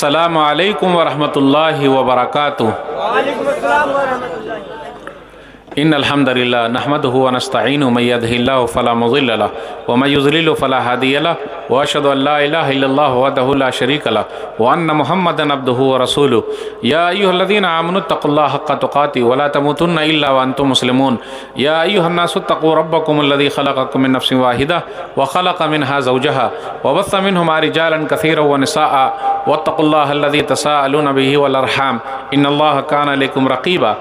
अस्सलामु अलैकुम वरहमतुल्लाहि वबरकातुहू। इन्नल हम्दुलिल्लाह नहमदुहु व नस्तईनुहु मय यहदिहिल्लाहु फला मुज़िल्ल लहु व मय युज़लिलहु फला हादिय लहु व अशहदु अल्ला इलाहा इल्लल्लाहु वहदहु ला शरीका लहु व अन्न मुहम्मदन अब्दुहु व रसूलुहु। या अय्युहल्लज़ीना आमनु तक़ुल्लाहा हक़्क़ तुक़ातिहि व ला तमूतुन्ना इल्ला व अंतुम मुस्लिमून। या अय्युहन्नासु इत्तक़ू रब्बकुमुल्लज़ी ख़लक़कुम मिन नफ़्सिन वाहिदा व ख़लक़ मिनहा ज़ौजहा व बस्स मिनहुमा रिजालन कसीरन व निसाअ वत्तक़ुल्लाहा अल्लज़ी तसाअलूना बिही वल अर्हाम इन्नल्लाहा काना अलैकुम रक़ीबा।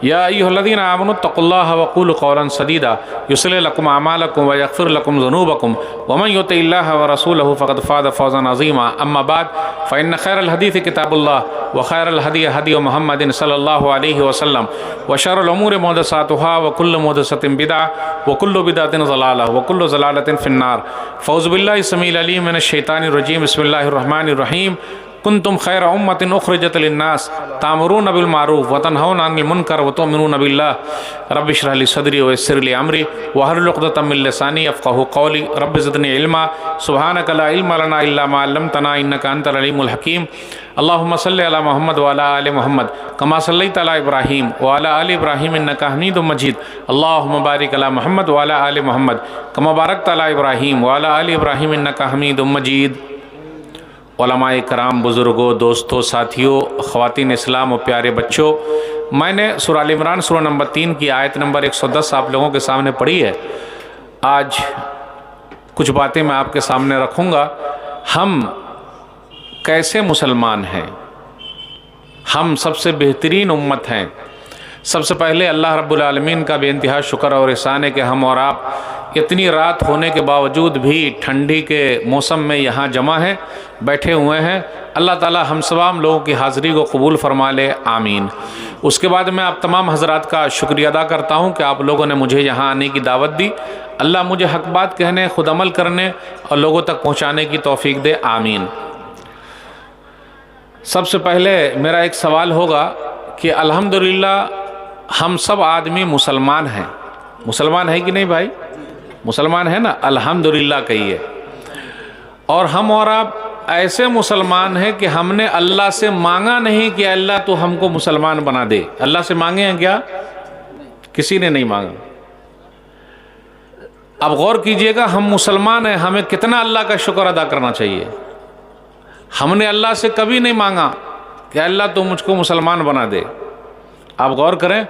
या अय्युहल्लज़ीना आमनु तक़ुल्लाहा व क़ूलू क़ौलन सदीदा युस्लिह लकुम अमालकुम व यग़फ़िर लकुम ज़ुनूबकुम व मन युतिइल्लाहा व रसूलहु फ़क़द फ़ाज़ फ़ौज़न अज़ीमा। अम्मा बाद फ़इन्न खैरल हदीस किताबुल्लाह व खैरल हदी हदी मुहम्मदिन सल्लल्लाहु अलैहि वसल्लम व शर्रुल उमूरि मुहदसातुहा व कुल्लु मुहदसतिन बिदअह व कुल्लु बिदअतिन ज़लालह व कुल्लु ज़लालतिन फ़िन्नार। फ़ौज़ु बिल्लाहि समीउल अलीम मिनश शैतानिर रजीम। बिस्मिल्लाहिर रहमानिर रहीम। कुंतुम खैर उम्मतिन उखरिजत लिन्नास तामुरून बिल मारूफ व तनहौना अनिल मुनकर व तुमिनून बिल्लाह। रब्बि इश्रह ली सदरी व यस्सिर ली अमरी वहलुल उक़दतम मिन लिसानी यफ़क़हू क़ौली। रब्बि ज़िदनी इल्मा सुब्हानका ला इल्मा लना इल्ला मा अल्लमतना इन्नका अंतल अलीमुल हकीम। अल्लाहुम्मा सल्लि अला मुहम्मद व अला आलि मुहम्मद कमा सल्लैता अला इब्राहीम व अला आलि इब्राहीम इन्नका हमीदुम मजीद। अल्लाहुम्मा बारिक अला मुहम्मद व अला आलि मुहम्मद कमा बारकता अला इब्राहीम व अला आलि इब्राहीम इन्नका हमीदुम मजीद। उलमाए कराम, बुज़ुर्गों, दोस्तों, साथियों, ख़वातीन इस्लाम और प्यारे बच्चों, मैंने सूरह आल इमरान सूरह नंबर 3 की आयत नंबर 110 आप लोगों के सामने पढ़ी है। आज कुछ बातें मैं आपके सामने रखूँगा। हम कैसे मुसलमान हैं? हम सबसे बेहतरीन उम्मत हैं। सबसे पहले अल्लाह रब्बुल आलमीन का बेइंतहा शुक्र और एहसान है कि हम और आप इतनी रात होने के बावजूद भी ठंडी के मौसम में यहाँ जमा हैं, बैठे हुए हैं। अल्लाह ताला हम तमाम लोगों की हाज़िरी को कबूल फरमा ले, आमीन। उसके बाद मैं आप तमाम हज़रात का शुक्रिया अदा करता हूँ कि आप लोगों ने मुझे यहाँ आने की दावत दी। अल्लाह मुझे हक़ बात कहने, ख़ुद अमल करने और लोगों तक पहुँचाने की तौफ़ीक दे, आमीन। सबसे पहले मेरा एक सवाल होगा कि अल्हम्दुलिल्लाह हम सब आदमी मुसलमान हैं। मुसलमान है कि नहीं भाई? मुसलमान है ना? अल्हम्दुलिल्लाह कहिए। और हम और आप ऐसे मुसलमान हैं कि हमने अल्लाह से मांगा नहीं कि अल्लाह तो हमको मुसलमान बना दे। अल्लाह से मांगे हैं क्या? किसी ने नहीं मांगा। अब गौर कीजिएगा, हम मुसलमान हैं, हमें कितना अल्लाह का शुक्र अदा करना चाहिए। हमने अल्लाह से कभी नहीं मांगा कि अल्लाह तो मुझको मुसलमान बना दे। आप गौर करें,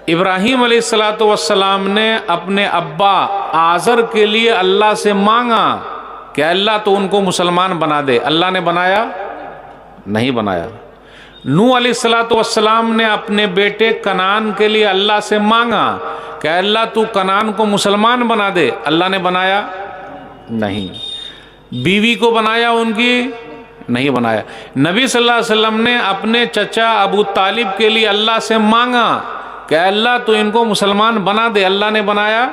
इब्राहीम अलैहिस्सलातु वस्सलाम ने अपने अब्बा आज़र के लिए अल्लाह से मांगा कि अल्लाह तो उनको मुसलमान बना दे। अल्लाह ने बनाया? नहीं बनाया। नूह अलैहिस्सलातु वस्सलाम ने अपने बेटे कनान के लिए अल्लाह से मांगा कि अल्लाह तू कनान को मुसलमान बना दे। अल्लाह ने बनाया? नहीं। बीवी को बनाया उनकी? नहीं बनाया। नबी सल्लल्लाहु अलैहि वसल्लम ने अपने चचा अबू तालिब के लिए अल्लाह से मांगा कि अल्लाह तो इनको मुसलमान बना दे। अल्लाह ने बनाया?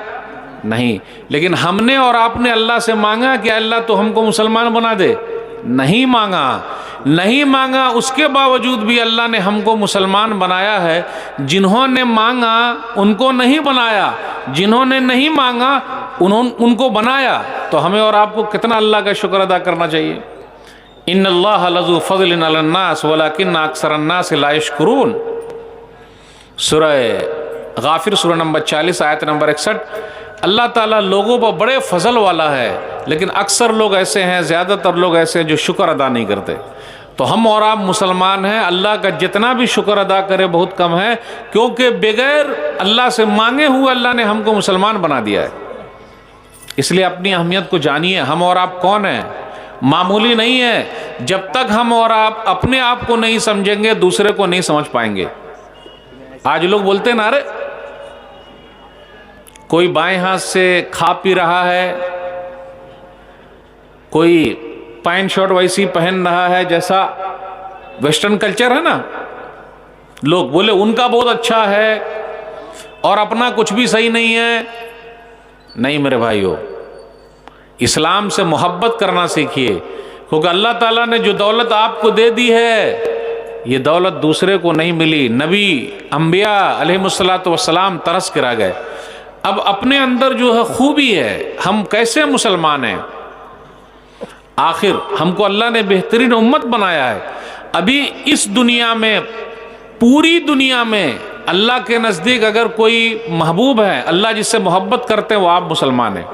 नहीं। लेकिन हमने और आपने अल्लाह से मांगा कि अल्लाह तो हमको मुसलमान बना दे? नहीं मांगा। नहीं मांगा, उसके बावजूद भी अल्लाह ने हमको मुसलमान बनाया है। जिन्होंने मांगा उनको नहीं बनाया, जिन्होंने नहीं मांगा उनको बनाया। तो हमें और आपको कितना अल्लाह का शुक्र अदा करना चाहिए। इन्नल्लाह लज़ू फ़ज़लिन अलन्नास वलाकिन्न अक्सरन्नास ला यशकुरून। सूरह गाफिर सूरह नंबर 40 आयत नंबर 61। अल्लाह ताला लोगों पर बड़े फजल वाला है, लेकिन अक्सर लोग ऐसे हैं, ज़्यादातर लोग ऐसे हैं जो शुक्र अदा नहीं करते। तो हम और आप मुसलमान हैं, अल्लाह का जितना भी शुक्र अदा करे बहुत कम है, क्योंकि बगैर अल्लाह से मांगे हुए अल्लाह ने हमको मुसलमान बना दिया है। इसलिए अपनी अहमियत को जानिए। हम और आप कौन हैं? मामूली नहीं है। जब तक हम और आप अपने आप को नहीं समझेंगे, दूसरे को नहीं समझ पाएंगे। आज लोग बोलते हैं ना, अरे कोई बाएं हाथ से खा पी रहा है, कोई पैंट शर्ट वैसी पहन रहा है जैसा वेस्टर्न कल्चर है ना, लोग बोले उनका बहुत अच्छा है और अपना कुछ भी सही नहीं है। नहीं मेरे भाइयों, इस्लाम से मोहब्बत करना सीखिए, क्योंकि अल्लाह ताला ने जो दौलत आपको दे दी है ये दौलत दूसरे को नहीं मिली। नबी अंबिया अलैहिमुस्सलातु वस्सलाम तरस कर आ गए। अब अपने अंदर जो है खूबी है, हम कैसे मुसलमान हैं। आखिर हमको अल्लाह ने बेहतरीन उम्मत बनाया है। अभी इस दुनिया में, पूरी दुनिया में अल्लाह के नज़दीक अगर कोई महबूब है, अल्लाह जिससे मोहब्बत करते हैं, वो आप मुसलमान हैं।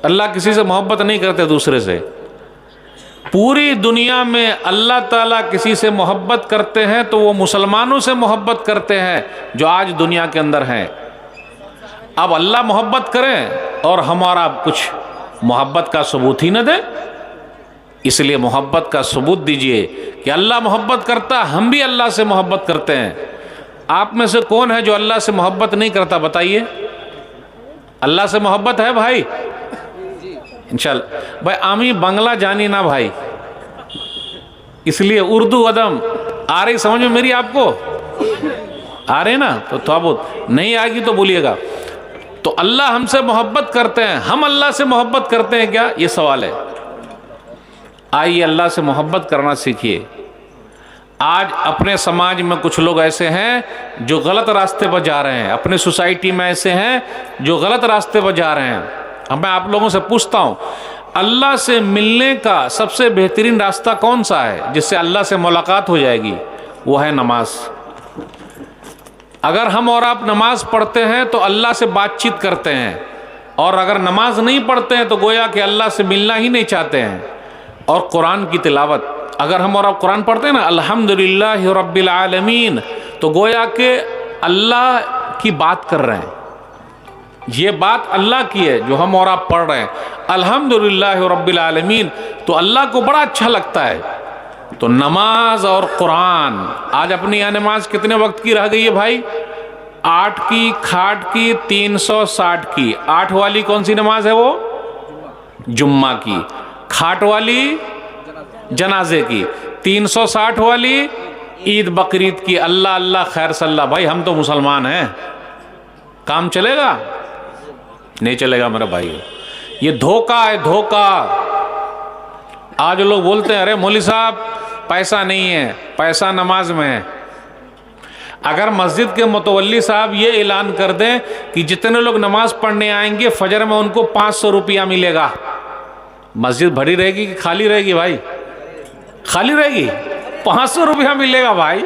अल्लाह किसी से मोहब्बत नहीं करते दूसरे से। पूरी दुनिया में अल्लाह ताला किसी से मोहब्बत करते हैं तो वो मुसलमानों से मोहब्बत करते हैं जो आज दुनिया के अंदर हैं। अब अल्लाह मोहब्बत करें और हमारा कुछ मोहब्बत का सबूत ही न दे, इसलिए मोहब्बत का सबूत दीजिए कि अल्लाह मोहब्बत करता, हम भी अल्लाह से मोहब्बत करते हैं। आप में से कौन है जो अल्लाह से मोहब्बत नहीं करता, बताइए। अल्लाह से मोहब्बत है भाई? इंशाल्लाह भाई। आमी बंगला जानी ना भाई, इसलिए उर्दू अदम आ रही समझ में मेरी? आपको आ रहे ना? तो थोड़ा बहुत नहीं आएगी तो बोलिएगा। तो अल्लाह हमसे मोहब्बत करते हैं, हम अल्लाह से मोहब्बत करते हैं क्या, ये सवाल है। आइए अल्लाह से मोहब्बत करना सीखिए। आज अपने समाज में कुछ लोग ऐसे हैं जो गलत रास्ते पर जा रहे हैं, अपने सोसाइटी में ऐसे हैं जो गलत रास्ते पर जा रहे हैं। अब मैं आप लोगों से पूछता हूँ, अल्लाह से मिलने का सबसे बेहतरीन रास्ता कौन सा है जिससे अल्लाह से मुलाकात हो जाएगी? वो है नमाज। अगर हम और आप नमाज पढ़ते हैं तो अल्लाह से बातचीत करते हैं, और अगर नमाज नहीं पढ़ते हैं तो गोया कि अल्लाह से मिलना ही नहीं चाहते हैं। और कुरान की तिलावत, अगर हम और आप कुरान पढ़ते हैं ना, अल्हम्दुलिल्लाहि रब्बिल आलमीन, तो गोया के अल्लाह की बात कर रहे हैं। ये बात अल्लाह की है जो हम और आप पढ़ रहे हैं, अल्हम्दुलिल्लाहि रब्बिल आलमीन, तो अल्लाह को बड़ा अच्छा लगता है। तो नमाज और कुरान, आज अपनी यहाँ नमाज कितने वक्त की रह गई है भाई? 8 की, खाट की, 360 की। 8 वाली कौन सी नमाज है? वो जुम्मा की। खाट वाली जनाजे की। 360 वाली ईद बकरीद की। अल्लाह अल्लाह खैर सल्ला। भाई हम तो मुसलमान हैं, काम चलेगा? नहीं चलेगा मेरा भाई। ये धोखा है, धोखा। आज लोग बोलते हैं अरे मौलवी साहब पैसा नहीं है, पैसा नमाज में है। अगर मस्जिद के मुतवल्ली साहब ये ऐलान कर दें कि जितने लोग नमाज पढ़ने आएंगे फजर में उनको 500 रुपया मिलेगा, मस्जिद भरी रहेगी कि खाली रहेगी भाई? खाली रहेगी। 500 रुपया मिलेगा भाई,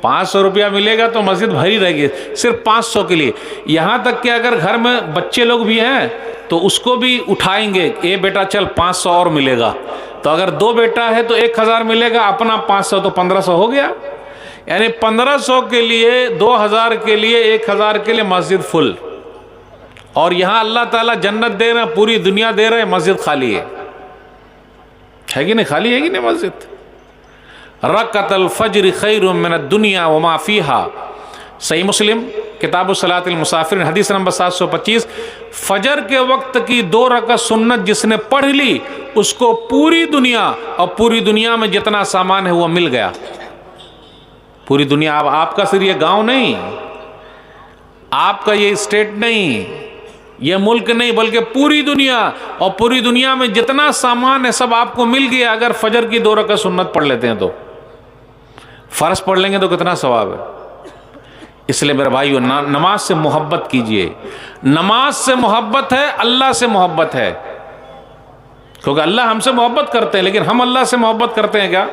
500 रुपया मिलेगा तो मस्जिद भरी रहेगी, सिर्फ 500 के लिए। यहाँ तक कि अगर घर में बच्चे लोग भी हैं तो उसको भी उठाएंगे, ए बेटा चल 500 और मिलेगा। तो अगर 2 बेटा है तो 1000 मिलेगा, अपना 500 तो 1500 हो गया। यानी 1500 के लिए, 2000 के लिए, 1000 के लिए मस्जिद फुल। और यहाँ अल्लाह ताला जन्नत दे रहे हैं, पूरी दुनिया दे रहे हैं, मस्जिद खाली है कि नहीं? खाली है कि नहीं मस्जिद? रकअतल फज्र खैरुम मिनद दुनिया व मा फीहा। सही मुस्लिम किताब सलातिल मुसाफिर हदीस नंबर 725। फजर के वक्त की 2 रकअत सुन्नत जिसने पढ़ ली उसको पूरी दुनिया, और पूरी दुनिया में जितना सामान है वो मिल गया। पूरी दुनिया। अब आपका सिर्फ ये गांव नहीं, आपका ये स्टेट नहीं, ये मुल्क नहीं, बल्कि पूरी दुनिया। और पूरी दुनिया में जितना सामान है सब आपको मिल गया अगर फजर की 2 रकअत सुन्नत पढ़ लेते हैं। तो फर्ज पढ़ लेंगे तो कितना सवाब है। इसलिए मेरे भाइयों, नमाज से मोहब्बत कीजिए। नमाज से मोहब्बत है, अल्लाह से मोहब्बत है, क्योंकि अल्लाह हमसे मोहब्बत करते हैं। लेकिन हम अल्लाह से मोहब्बत करते हैं क्या?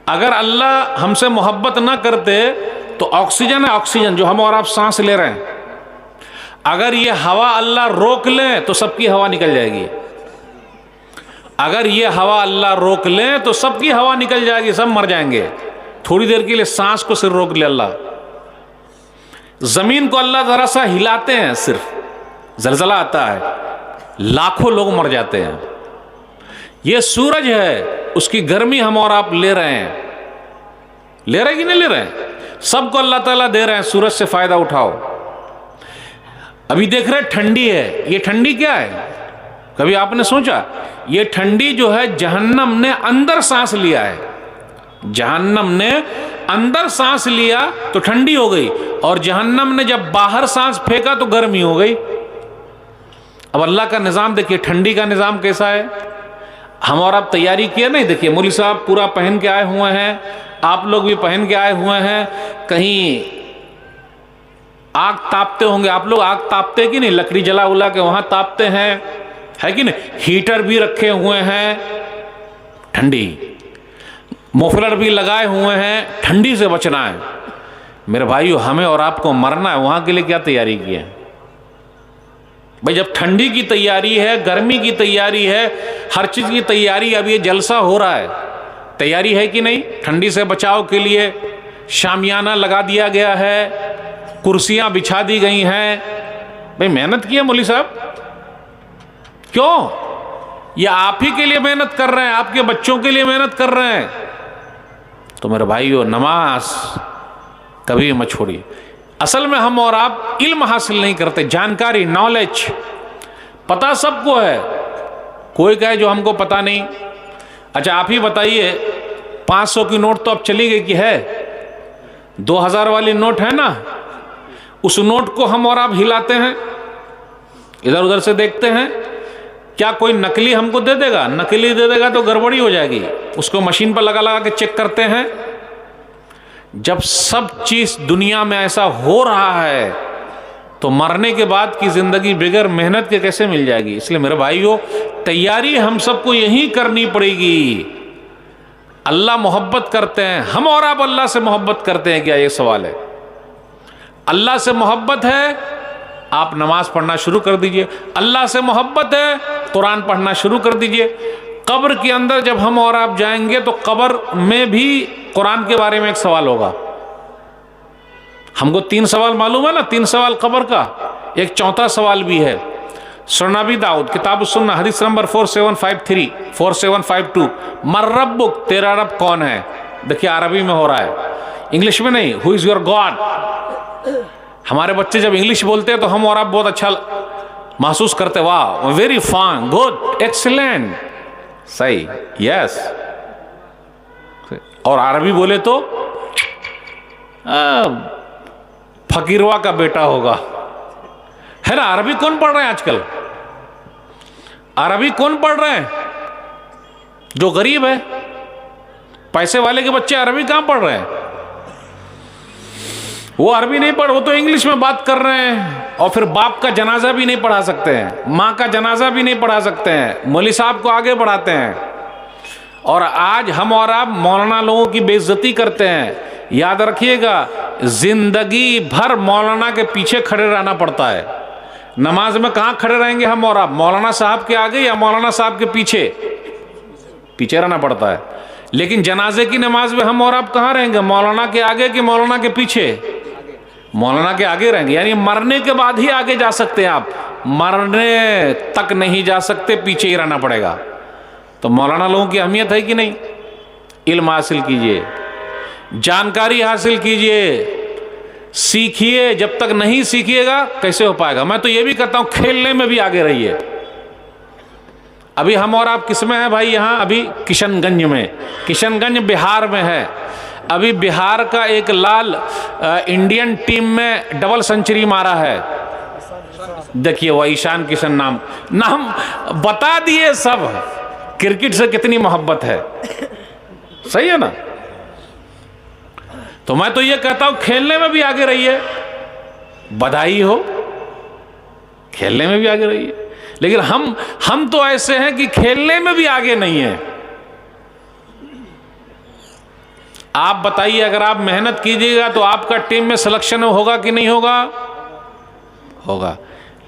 अगर अल्लाह हमसे मोहब्बत ना करते तो ऑक्सीजन है, ऑक्सीजन जो हम और आप सांस ले रहे हैं, अगर ये हवा अल्लाह रोक ले तो सबकी हवा निकल जाएगी। अगर ये हवा अल्लाह रोक ले तो सबकी हवा निकल जाएगी, सब मर जाएंगे। थोड़ी देर के लिए सांस को सिर्फ रोक ले अल्लाह। जमीन को अल्लाह जरा सा हिलाते हैं, सिर्फ जलजला आता है, लाखों लोग मर जाते हैं। ये सूरज है, उसकी गर्मी हम और आप ले रहे हैं। ले रहे कि नहीं ले रहे हैं? सबको अल्लाह ताला दे रहे हैं, सूरज से फायदा उठाओ। अभी देख रहे ठंडी है, ये ठंडी क्या है? कभी आपने सोचा? ये ठंडी जो है जहन्नम ने अंदर सांस लिया है। जहन्नम ने अंदर सांस लिया तो ठंडी हो गई, और जहन्नम ने जब बाहर सांस फेंका तो गर्मी हो गई। अब अल्लाह का निज़ाम देखिए, ठंडी का निज़ाम कैसा है। हम और आप तैयारी किए नहीं? देखिए मौलवी साहब पूरा पहन के आए हुए हैं, आप लोग भी पहन के आए हुए हैं। कहीं आग तापते होंगे आप लोग, आग तापते कि नहीं? लकड़ी जला उला के वहाँ तापते हैं, है कि नहीं? हीटर भी रखे हुए हैं, ठंडी, मफलर भी लगाए हुए हैं, ठंडी से बचना है। मेरे भाइयों, हमें और आपको मरना है, वहां के लिए क्या तैयारी की है भाई? जब ठंडी की तैयारी है, गर्मी की तैयारी है, हर चीज की तैयारी, अब ये जलसा हो रहा है, तैयारी है कि नहीं? ठंडी से बचाव के लिए शामियाना लगा दिया गया है, कुर्सियां बिछा दी गई हैं। भाई मेहनत की है मौलवी साहब, क्यों? ये आप ही के लिए मेहनत कर रहे हैं, आपके बच्चों के लिए मेहनत कर रहे हैं। तो मेरे भाइयों, नमाज कभी मत छोड़िए। असल में हम और आप इल्म हासिल नहीं करते, जानकारी, नॉलेज पता सबको है, कोई कहे जो हमको पता नहीं। अच्छा आप ही बताइए, 500 की नोट तो अब चली गई कि है? 2000 वाली नोट है ना, उस नोट को हम और आप हिलाते हैं, इधर उधर से देखते हैं, क्या कोई नकली हमको दे देगा? नकली दे देगा तो गड़बड़ी हो जाएगी, उसको मशीन पर लगा लगा के चेक करते हैं। जब सब चीज दुनिया में ऐसा हो रहा है तो मरने के बाद की जिंदगी बगैर मेहनत के कैसे मिल जाएगी? इसलिए मेरे भाइयों, तैयारी हम सबको यही करनी पड़ेगी। अल्लाह मोहब्बत करते हैं, हम और आप अल्लाह से मोहब्बत करते हैं क्या? ये सवाल है। अल्लाह से मोहब्बत है, आप नमाज पढ़ना शुरू कर दीजिए। अल्लाह से मोहब्बत है, कुरान पढ़ना शुरू कर दीजिए। कब्र के अंदर जब हम और आप जाएंगे तो कब्र में भी कुरान के बारे में एक सवाल होगा। हमको 3 सवाल मालूम है ना, 3 सवाल कब्र का, एक चौथा सवाल भी है। सुनबी दाऊद किताब सुन्ना हदीस नंबर 4753 4752, मर रब्बुक, तेरा रब कौन है? देखिए अरबी में हो रहा है, इंग्लिश में नहीं। Who is your God? हमारे बच्चे जब इंग्लिश बोलते हैं तो हम और आप बहुत अच्छा महसूस करते, वाह वेरी फाइन, गुड, एक्सीलेंट, सही, यस। और अरबी बोले तो फकीरवा का बेटा होगा, है ना? अरबी कौन पढ़ रहे हैं आजकल? अरबी कौन पढ़ रहे हैं? जो गरीब है, पैसे वाले के बच्चे अरबी कहां पढ़ रहे हैं? वो अरबी नहीं पढ़, वो तो इंग्लिश में बात कर रहे हैं। और फिर बाप का जनाजा भी नहीं पढ़ा सकते हैं, माँ का जनाजा भी नहीं पढ़ा सकते हैं, मौलवी साहब को आगे बढ़ाते हैं। और आज हम और आप मौलाना लोगों की बेइज्जती करते हैं। याद रखिएगा, जिंदगी भर मौलाना के पीछे खड़े रहना पड़ता है। नमाज में कहाँ खड़े रहेंगे हम और आप? मौलाना साहब के आगे या मौलाना साहब के पीछे? पीछे रहना पड़ता है। लेकिन जनाजे की नमाज में हम और आप कहाँ रहेंगे? मौलाना के आगे कि मौलाना के पीछे? मौलाना के आगे रहेंगे, यानी मरने के बाद ही आगे जा सकते हैं आप, मरने तक नहीं जा सकते, पीछे ही रहना पड़ेगा। तो मौलाना लोगों की अहमियत है कि नहीं? इल्म हासिल कीजिए, जानकारी हासिल कीजिए, सीखिए। जब तक नहीं सीखिएगा कैसे हो पाएगा? मैं तो ये भी कहता हूं, खेलने में भी आगे रहिए। अभी हम और आप किस में हैं भाई? यहाँ अभी किशनगंज में, किशनगंज बिहार में है। अभी बिहार का एक लाल इंडियन टीम में डबल सेंचुरी मारा है। देखिए वो ईशान किशन, नाम बता दिए सब। क्रिकेट से कितनी मोहब्बत है, सही है ना? तो मैं तो ये कहता हूं, खेलने में भी आगे रहिए, बधाई हो, खेलने में भी आगे रहिए। लेकिन हम तो ऐसे हैं कि खेलने में भी आगे नहीं है। आप बताइए, अगर आप मेहनत कीजिएगा तो आपका टीम में सिलेक्शन होगा कि नहीं होगा? होगा।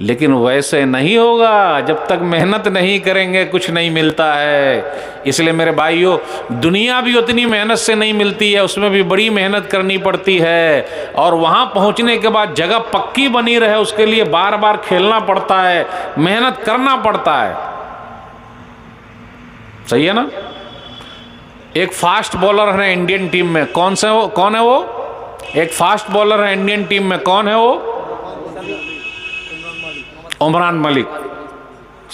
लेकिन वैसे नहीं होगा, जब तक मेहनत नहीं करेंगे कुछ नहीं मिलता है। इसलिए मेरे भाइयों, दुनिया भी उतनी मेहनत से नहीं मिलती है, उसमें भी बड़ी मेहनत करनी पड़ती है। और वहाँ पहुँचने के बाद जगह पक्की बनी रहे, उसके लिए बार बार खेलना पड़ता है, मेहनत करना पड़ता है। सही है ना? एक फास्ट बॉलर है इंडियन टीम में, कौन है वो? एक फास्ट बॉलर है इंडियन टीम में, कौन है वो? उमरान मलिक।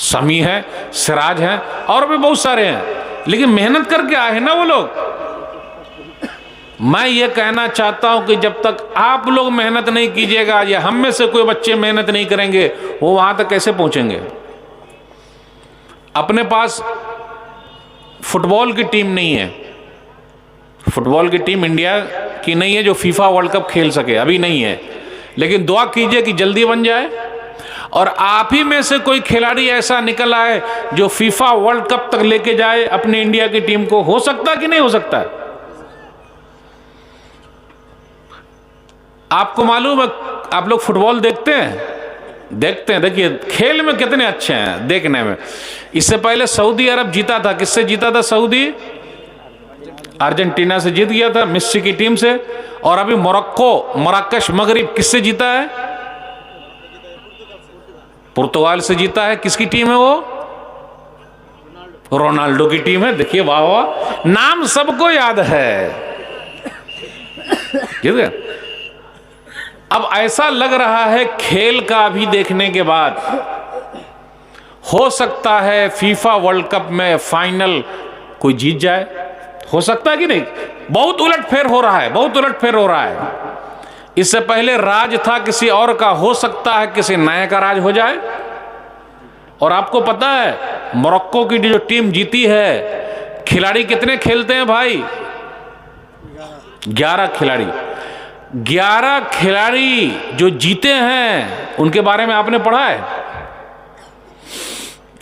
समी है, सिराज है, और भी बहुत सारे हैं, लेकिन मेहनत करके आए हैं ना वो लोग। मैं ये कहना चाहता हूं कि जब तक आप लोग मेहनत नहीं कीजिएगा या हम में से कोई बच्चे मेहनत नहीं करेंगे, वो वहां तक कैसे पहुंचेंगे? अपने पास फुटबॉल की टीम नहीं है, फुटबॉल की टीम इंडिया की नहीं है जो फीफा वर्ल्ड कप खेल सके, अभी नहीं है। लेकिन दुआ कीजिए कि जल्दी बन जाए। और आप ही में से कोई खिलाड़ी ऐसा निकल आए जो फीफा वर्ल्ड कप तक लेके जाए अपनी इंडिया की टीम को। हो सकता कि नहीं हो सकता? आपको मालूम है, आप लोग फुटबॉल देखते हैं? देखिए खेल में कितने अच्छे हैं देखने में। इससे पहले सऊदी अरब जीता था। किससे जीता था? सऊदी अर्जेंटीना से जीत गया था, मेसी की टीम से। और अभी मराकश मगरिब किससे जीता है? पुर्तगाल से जीता है। किसकी टीम है वो? रोनाल्डो की टीम है। देखिए वाह वाह, नाम सबको याद है। ठीक है। अब ऐसा लग रहा है खेल का अभी देखने के बाद हो सकता है फीफा वर्ल्ड कप में फाइनल कोई जीत जाए। हो सकता है कि नहीं? बहुत उलटफेर हो रहा है, बहुत उलटफेर हो रहा है। इससे पहले राज था किसी और का, हो सकता है किसी नए का राज हो जाए। और आपको पता है मोरक्को की जो टीम जीती है, खिलाड़ी कितने खेलते हैं भाई? 11 खिलाड़ी। 11 खिलाड़ी जो जीते हैं उनके बारे में आपने पढ़ा है?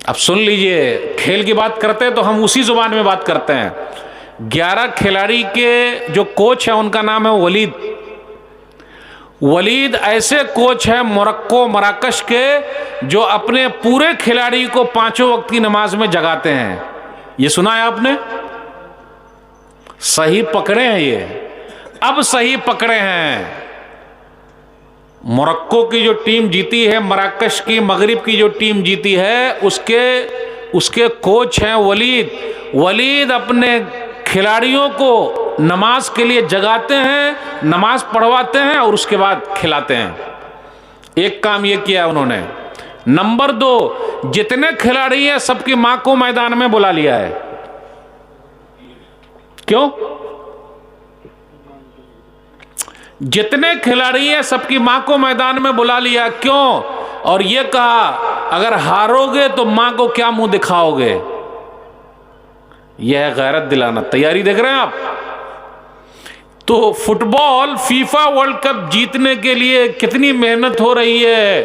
अब सुन लीजिए, खेल की बात करते हैं तो हम उसी जुबान में बात करते हैं। 11 खिलाड़ी के जो कोच है उनका नाम है वलीद। वलीद ऐसे कोच है मोरक्को मराकश के जो अपने पूरे खिलाड़ी को 5 वक्त की नमाज में जगाते हैं। ये सुना है आपने? सही पकड़े हैं ये, अब सही पकड़े हैं। मोरक्को की जो टीम जीती है, मराकश की मगरिब की जो टीम जीती है, उसके कोच हैं वलीद। वलीद अपने खिलाड़ियों को नमाज के लिए जगाते हैं, नमाज पढ़वाते हैं और उसके बाद खिलाते हैं। एक काम ये किया उन्होंने। नंबर 2, जितने खिलाड़ी हैं सबकी मां को मैदान में बुला लिया है। क्यों? जितने खिलाड़ी हैं सबकी मां को मैदान में बुला लिया। क्यों? और ये कहा अगर हारोगे तो मां को क्या मुंह दिखाओगे। यह है गैरत दिलाना। तैयारी देख रहे हैं आप? तो फुटबॉल फीफा वर्ल्ड कप जीतने के लिए कितनी मेहनत हो रही है।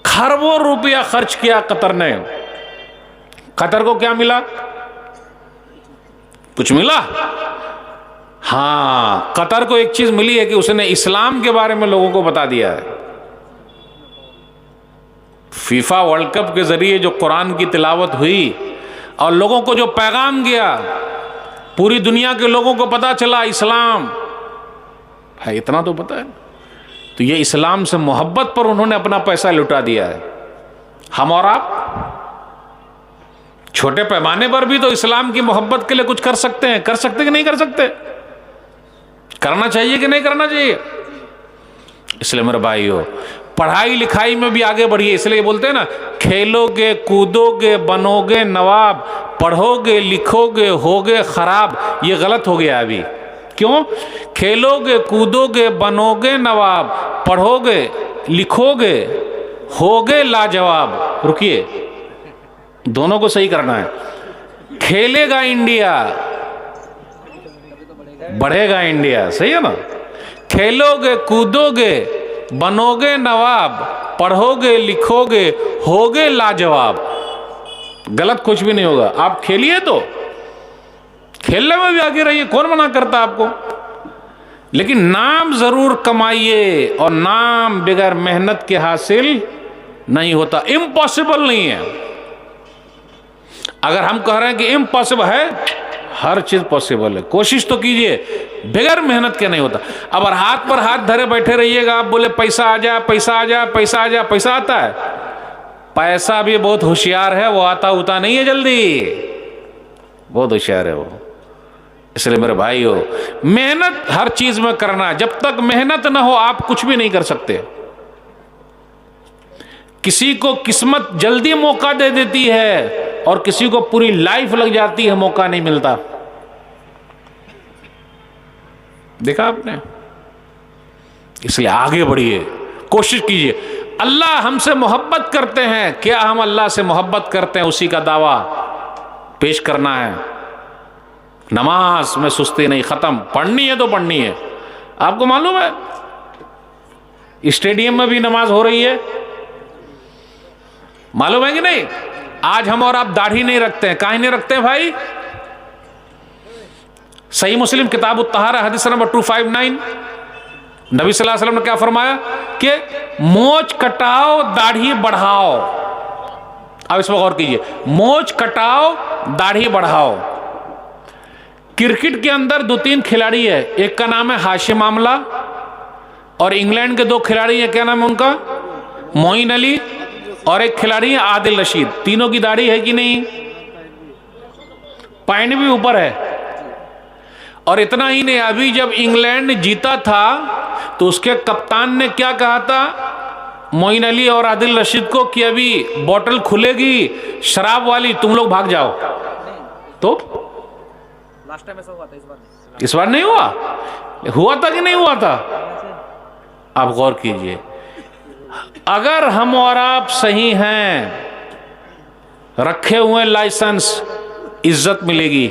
खरबों रुपया खर्च किया कतर ने। कतर को क्या मिला? कुछ मिला? हाँ, कतर को एक चीज मिली है कि उसने इस्लाम के बारे में लोगों को बता दिया है। फीफा वर्ल्ड कप के जरिए जो कुरान की तिलावत हुई और लोगों को जो पैगाम गया, पूरी दुनिया के लोगों को पता चला इस्लाम है। इतना तो पता है। तो ये इस्लाम से मोहब्बत पर उन्होंने अपना पैसा लुटा दिया है। हम और आप छोटे पैमाने पर भी तो इस्लाम की मोहब्बत के लिए कुछ कर सकते हैं। कर सकते कि नहीं कर सकते? करना चाहिए कि नहीं करना चाहिए? इसलिए मेरे भाइयों, पढ़ाई लिखाई में भी आगे बढ़िए। इसलिए बोलते हैं ना, खेलोगे कूदोगे बनोगे नवाब, पढ़ोगे लिखोगे होगे खराब। ये गलत हो गया अभी। क्यों? खेलोगे कूदोगे बनोगे नवाब, पढ़ोगे लिखोगे होगे लाजवाब। रुकिए, दोनों को सही करना है। खेलेगा इंडिया, बढ़ेगा इंडिया। सही है ना? खेलोगे कूदोगे बनोगे नवाब, पढ़ोगे लिखोगे होगे लाजवाब। गलत कुछ भी नहीं होगा। आप खेलिए तो खेलने में भी आगे रहिए, कौन मना करता आपको। लेकिन नाम जरूर कमाइए, और नाम बगैर मेहनत के हासिल नहीं होता। इम्पॉसिबल नहीं है। अगर हम कह रहे हैं कि इम्पॉसिबल है, हर चीज पॉसिबल है। कोशिश तो कीजिए, बगैर मेहनत के नहीं होता। अब हाथ पर हाथ धरे बैठे रहिएगा, आप बोले पैसा आ जा पैसा आ जा पैसा आ जा। पैसा आता है? पैसा भी बहुत होशियार है, वो आता उता नहीं है जल्दी, बहुत होशियार है वो। इसलिए मेरे भाइयों, मेहनत हर चीज में करना। जब तक मेहनत ना हो आप कुछ भी नहीं कर सकते। किसी को किस्मत जल्दी मौका दे देती है और किसी को पूरी लाइफ लग जाती है, मौका नहीं मिलता। देखा आपने? इसलिए आगे बढ़िए, कोशिश कीजिए। अल्लाह हमसे मोहब्बत करते हैं। क्या हम अल्लाह से मोहब्बत करते हैं, उसी का दावा पेश करना है। नमाज में सुस्ती नहीं, खत्म। पढ़नी है तो पढ़नी है। आपको मालूम है स्टेडियम में भी नमाज हो रही है, मालूम है कि नहीं? आज हम और आप दाढ़ी नहीं रखते हैं। काहे नहीं रखते हैं भाई? सही मुस्लिम किताब उत-तहारा हदीस नंबर 259, नबी सल्लल्लाहु अलैहि वसल्लम ने क्या फरमाया कि मोच कटाओ दाढ़ी बढ़ाओ। अब इस पर गौर कीजिए, मोच कटाओ दाढ़ी बढ़ाओ। क्रिकेट के अंदर 2-3 खिलाड़ी है, एक का नाम है हाशिम आमला और इंग्लैंड के 2 खिलाड़ी हैं, क्या नाम है उनका? मोइन अली, और एक खिलाड़ी है आदिल रशीद। तीनों की दाढ़ी है कि नहीं? पैंट भी ऊपर है। और इतना ही नहीं, अभी जब इंग्लैंड जीता था तो उसके कप्तान ने क्या कहा था मोइन अली और आदिल रशीद को कि अभी बोतल खुलेगी शराब वाली, तुम लोग भाग जाओ। तो लास्ट टाइम ऐसा हुआ था, इस बार नहीं हुआ? हुआ था कि नहीं हुआ था? आप गौर कीजिए, अगर हम और आप सही हैं, रखे हुए लाइसेंस, इज्जत मिलेगी।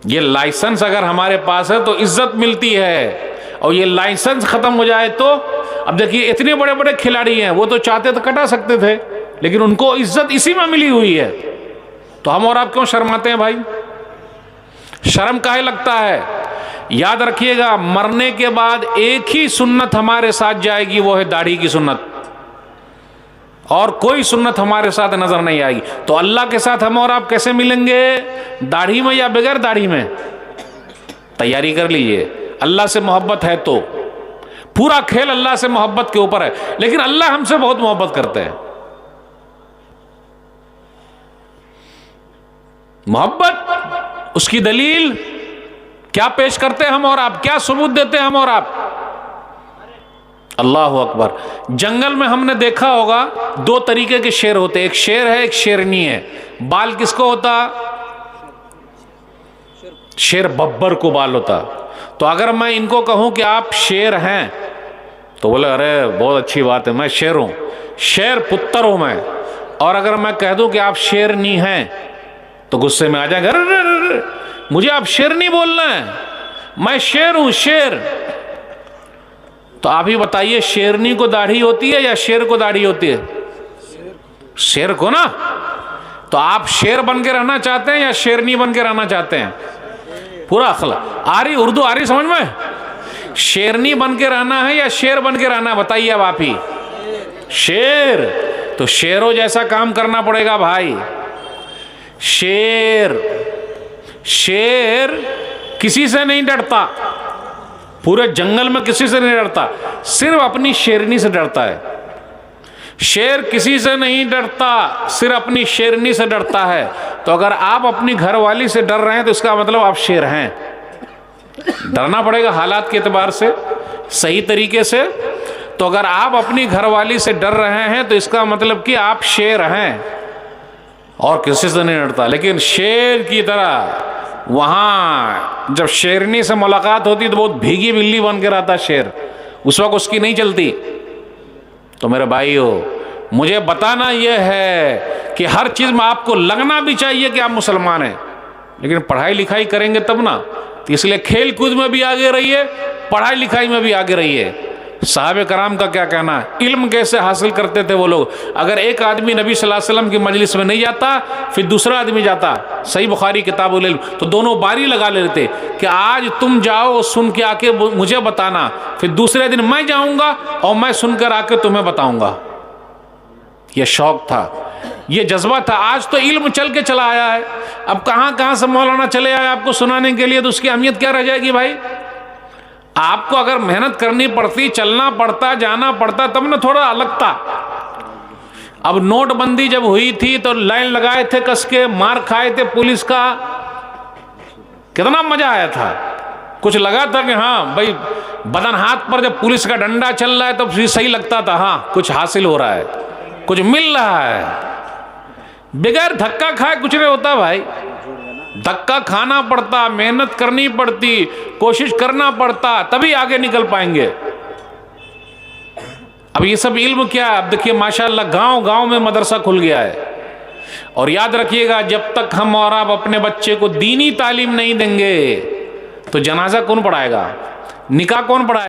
ये लाइसेंस अगर हमारे पास है तो इज्जत मिलती है, और ये लाइसेंस खत्म हो जाए तो, अब देखिए इतने बड़े बड़े खिलाड़ी हैं, वो तो चाहते तो कटा सकते थे, लेकिन उनको इज्जत इसी में मिली हुई है। तो हम और आप क्यों शर्माते हैं भाई? शर्म काहे लगता है? याद रखिएगा, मरने के बाद एक ही सुन्नत हमारे साथ जाएगी, वो है दाढ़ी की सुन्नत, और कोई सुन्नत हमारे साथ नजर नहीं आएगी। तो अल्लाह के साथ हम और आप कैसे मिलेंगे? दाढ़ी में या बगैर दाढ़ी में? तैयारी कर लीजिए। अल्लाह से मोहब्बत है तो पूरा खेल अल्लाह से मोहब्बत के ऊपर है, लेकिन अल्लाह हमसे बहुत मोहब्बत करते हैं। मोहब्बत, उसकी दलील क्या पेश करते हैं हम और आप? क्या सबूत देते हैं हम और आप? अल्लाह अकबर। जंगल में हमने देखा होगा 2 तरीके के शेर होते हैं, एक शेर है, एक शेरनी है। बाल किसको होता? शेर बब्बर को बाल होता। तो अगर मैं इनको कहूं कि आप शेर हैं, तो बोले अरे बहुत अच्छी बात है, मैं शेर हूं, शेर पुत्र हूं मैं। और अगर मैं कह दूं कि आप शेरनी हैं, तो गुस्से में आ जाएंगे, अरे मुझे आप शेरनी बोलना है, मैं शेर हूं, शेर। तो आप ही बताइए, शेरनी को दाढ़ी होती है या शेर को दाढ़ी होती है? शेर को ना। तो आप शेर बन के रहना चाहते हैं या शेरनी बन के रहना चाहते हैं? पूरा अखला आ रही, उर्दू आ रही समझ में? शेरनी बन के रहना है या शेर बन के रहना है? बताइए अब आप ही। शेर। तो शेरों जैसा काम करना पड़ेगा भाई। शेर, शेर किसी से नहीं डरता, पूरे जंगल में किसी से नहीं डरता, सिर्फ अपनी शेरनी से डरता है। शेर किसी से नहीं डरता, सिर्फ अपनी शेरनी से डरता है। तो अगर आप अपनी घरवाली से डर रहे हैं तो इसका मतलब आप शेर हैं। डरना पड़ेगा हालात के एतबार से, सही तरीके से। तो अगर आप अपनी घरवाली से डर रहे हैं तो इसका मतलब कि आप शेर हैं और किसी से नहीं डरता। लेकिन शेर की तरह वहाँ जब शेरनी से मुलाकात होती तो बहुत भीगी बिल्ली बन के रहता शेर, उस वक्त उसकी नहीं चलती। तो मेरे भाइयों, मुझे बताना यह है कि हर चीज़ में आपको लगना भी चाहिए कि आप मुसलमान हैं, लेकिन पढ़ाई लिखाई करेंगे तब ना। तो इसलिए खेल कूद में भी आगे रहिए, पढ़ाई लिखाई में भी आगे रहिए। साहबे कराम का क्या कहना है, इल्म कैसे हासिल करते थे वो लोग। अगर एक आदमी नबी सल्लल्लाहु अलैहि वसल्लम की मजलिस में नहीं जाता, फिर दूसरा आदमी जाता, सही बुखारी किताबुल इल्म, तो दोनों बारी लगा लेते कि आज तुम जाओ सुन के आके मुझे बताना, फिर दूसरे दिन मैं जाऊंगा और मैं सुनकर आके तुम्हें बताऊंगा। यह शौक था, ये जज्बा था। आज तो इल्म चल के चला आया है, अब कहाँ कहाँ से मौलाना चले आए आपको सुनाने के लिए, तो उसकी अहमियत क्या रह जाएगी भाई। आपको अगर मेहनत करनी पड़ती, चलना पड़ता, जाना पड़ता, तब ना थोड़ा लगता। अब नोटबंदी जब हुई थी तो लाइन लगाए थे कस के, मार खाए थे पुलिस का, कितना मजा आया था। कुछ लगा था कि हाँ भाई बदन हाथ पर जब पुलिस का डंडा चल रहा है तो सही लगता था, हाँ कुछ हासिल हो रहा है, कुछ मिल रहा है। बगैर धक्का खाए कुछ नहीं होता भाई, धक्का खाना पड़ता, मेहनत करनी पड़ती, कोशिश करना पड़ता, तभी आगे निकल पाएंगे। अब ये सब इल्म क्या है, अब देखिए माशाल्लाह गांव गांव में मदरसा खुल गया है। और याद रखिएगा, जब तक हम और आप अपने बच्चे को दीनी तालीम नहीं देंगे तो जनाजा कौन पढ़ाएगा, निकाह कौन पढ़ाएगा।